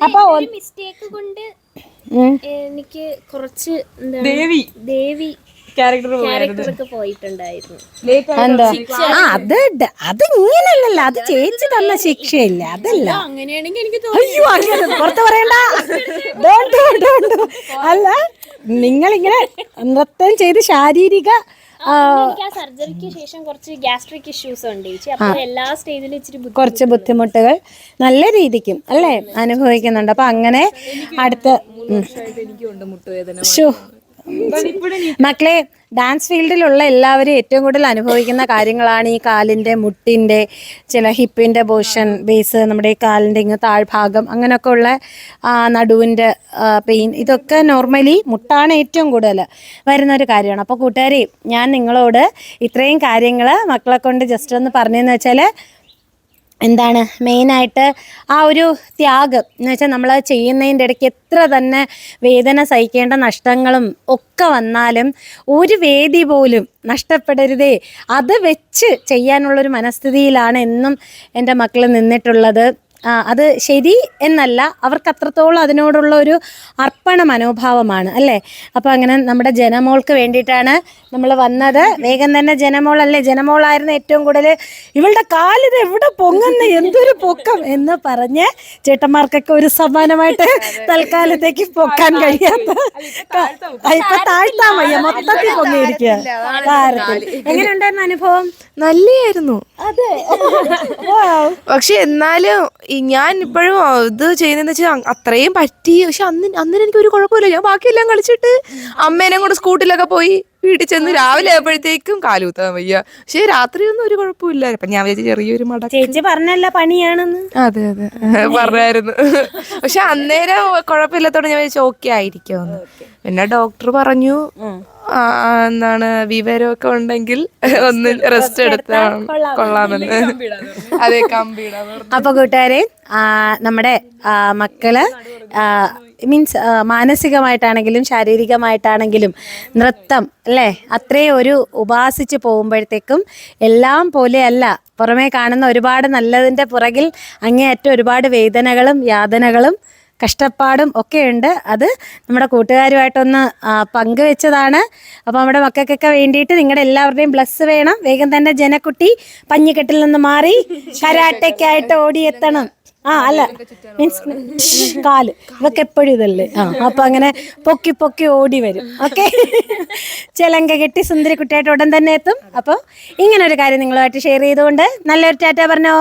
അപ്പൊ മിസ്റ്റേക്ക് കൊണ്ട് എനിക്ക് കുറച്ച് ദേവി ക്യാരക്ടറൊക്കെ പോയിട്ടുണ്ടായിരുന്നു. എന്താ അത് ഇങ്ങനല്ലല്ലോ, അത് ചേച്ചി തന്ന ശിക്ഷയില്ല, അതല്ല. അങ്ങനെയാണെങ്കിൽ എനിക്ക് അയ്യോ അങ്ങനെ പുറത്ത് പറയണ്ട. അല്ല, നിങ്ങളിങ്ങനെ നൃത്തം ചെയ്ത് ശാരീരിക സർജറിക്ക് ശേഷം കുറച്ച് ഗ്യാസ്ട്രിക് ഇഷ്യൂസ് ഉണ്ട് ചേച്ചി. അപ്പോൾ എല്ലാ സ്റ്റേജിലും ഇച്ചിരി കുറച്ച് ബുദ്ധിമുട്ടുകൾ നല്ല രീതിക്കും അല്ലേ അനുഭവിക്കുന്നുണ്ട്. അപ്പൊ അങ്ങനെ അടുത്ത മക്കളെ, ഡാൻസ് ഫീൽഡിലുള്ള എല്ലാവരും ഏറ്റവും കൂടുതൽ അനുഭവിക്കുന്ന കാര്യങ്ങളാണ് ഈ കാലിൻ്റെ മുട്ടിൻ്റെ ചില ഹിപ്പിൻ്റെ ബേസ്, നമ്മുടെ ഈ കാലിൻ്റെ ഇങ്ങ് താഴ്ഭാഗം, അങ്ങനെയൊക്കെ ഉള്ള നടുവിൻ്റെ പെയിൻ, ഇതൊക്കെ നോർമലി മുട്ടാണ് ഏറ്റവും കൂടുതൽ വരുന്നൊരു കാര്യമാണ്. അപ്പോൾ കൂട്ടുകാരെ, ഞാൻ നിങ്ങളോട് ഇത്രയും കാര്യങ്ങൾ മക്കളെ കൊണ്ട് ജസ്റ്റ് ഒന്ന് പറഞ്ഞതെന്ന് വെച്ചാൽ എന്താണ് മെയിനായിട്ട് ആ ഒരു ത്യാഗം എന്ന് വെച്ചാൽ നമ്മൾ ചെയ്യുന്നതിൻ്റെ ഇടയ്ക്ക് എത്ര തന്നെ വേദന സഹിക്കേണ്ട നഷ്ടങ്ങളും ഒക്കെ വന്നാലും ഒരു വേദി പോലും നഷ്ടപ്പെടരുതേ, അത് വെച്ച് ചെയ്യാനുള്ളൊരു മനസ്ഥിതിയിലാണ് എന്നും എൻ്റെ മക്കൾ നിന്നിട്ടുള്ളത്. അത് ശരി എന്നല്ല, അവർക്ക് അത്രത്തോളം അതിനോടുള്ള ഒരു അർപ്പണ മനോഭാവമാണ് അല്ലേ. അപ്പോൾ അങ്ങനെ നമ്മുടെ ജനമോൾക്ക് വേണ്ടിയിട്ടാണ് നമ്മൾ വന്നത്. വേഗം തന്നെ ജനമോളല്ലേ, ജനമോളായിരുന്നു ഏറ്റവും കൂടുതൽ ഇവളുടെ കാലിത് എവിടെ പൊങ്ങുന്ന, എന്തൊരു പൊക്കം എന്ന് പറഞ്ഞ് ചേട്ടന്മാർക്കൊക്കെ ഒരു സമ്മാനമായിട്ട് തൽക്കാലത്തേക്ക് പൊക്കാൻ കഴിയാത്ത, ഇപ്പൊ താഴ്ത്താൻ വയ്യ, മൊത്തത്തിൽ പൊങ്ങിയിരിക്കുക താരത്തിൽ. എങ്ങനെയുണ്ടായിരുന്നു അനുഭവം? നല്ലായിരുന്നു. അതെ, പക്ഷെ എന്നാലും ഞാൻ ഇപ്പോഴും ഇത് ചെയ്യുന്നതെന്ന് വെച്ചാൽ അത്രയും പറ്റി. പക്ഷെ അന്നിന് എനിക്ക് ഒരു കുഴപ്പമില്ല, ഞാൻ ബാക്കിയെല്ലാം കളിച്ചിട്ട് അമ്മേനെ കൂടെ സ്കൂട്ടിലൊക്കെ പോയി വീട്ടിൽ ചെന്ന് രാവിലെ ആയപ്പോഴത്തേക്കും കാലുകുത്താൻ വയ്യ. പക്ഷെ രാത്രിയൊന്നും ഒരു കുഴപ്പമില്ല. അപ്പൊ ഞാൻ വിചാരിച്ചു ചെറിയൊരു മട. ചേച്ചി പറഞ്ഞല്ല പണിയാണെന്ന്. അതെ പറഞ്ഞായിരുന്നു. പക്ഷെ അന്നേരം കുഴപ്പമില്ലാത്തോണ്ട് ഞാൻ വിചാരിച്ചു ഓക്കെ ആയിരിക്കുമെന്ന്. പിന്നെ ഡോക്ടർ പറഞ്ഞു എന്താണ് വിവരമൊക്കെ ഉണ്ടെങ്കിൽ ഒന്ന് റെസ്റ്റ് എടുത്താൽ കൊള്ളാമെന്ന്. അതെ, കമ്പിടാൻ. അപ്പൊ കൂട്ടുകാരെ, നമ്മുടെ മക്കള് മീൻസ് മാനസികമായിട്ടാണെങ്കിലും ശാരീരികമായിട്ടാണെങ്കിലും നൃത്തം അല്ലേ, അത്രയും ഒരു ഉപാസിച്ച് പോകുമ്പോഴത്തേക്കും എല്ലാം പോലെയല്ല, പുറമേ കാണുന്ന ഒരുപാട് നല്ലതിൻ്റെ പുറകിൽ അങ്ങേയറ്റം ഒരുപാട് വേദനകളും യാതനകളും കഷ്ടപ്പാടും ഒക്കെ ഉണ്ട്. അത് നമ്മുടെ കൂട്ടുകാരുമായിട്ടൊന്ന് പങ്കുവെച്ചതാണ്. അപ്പോൾ നമ്മുടെ മക്കൾക്കൊക്കെ വേണ്ടിയിട്ട് നിങ്ങളുടെ എല്ലാവരുടെയും ബ്ലസ് വേണം. വേഗം തന്നെ ജനക്കുട്ടി പഞ്ഞിക്കെട്ടിൽ നിന്ന് മാറി കരാട്ടയ്ക്കായിട്ട് ഓടിയെത്തണം. അല്ല മീൻസ് കാല് ഇവക്ക് എപ്പോഴും ഇതല്ലേ. അപ്പൊ അങ്ങനെ പൊക്കി ഓടി വരും. ഓക്കെ, ചിലങ്ക കെട്ടി സുന്ദരി കുട്ടിയായിട്ട് ഉടൻ തന്നെ എത്തും. അപ്പോൾ ഇങ്ങനെ ഒരു കാര്യം നിങ്ങളുമായിട്ട് ഷെയർ ചെയ്തുകൊണ്ട് നല്ലൊരു ടാറ്റ പറഞ്ഞോ.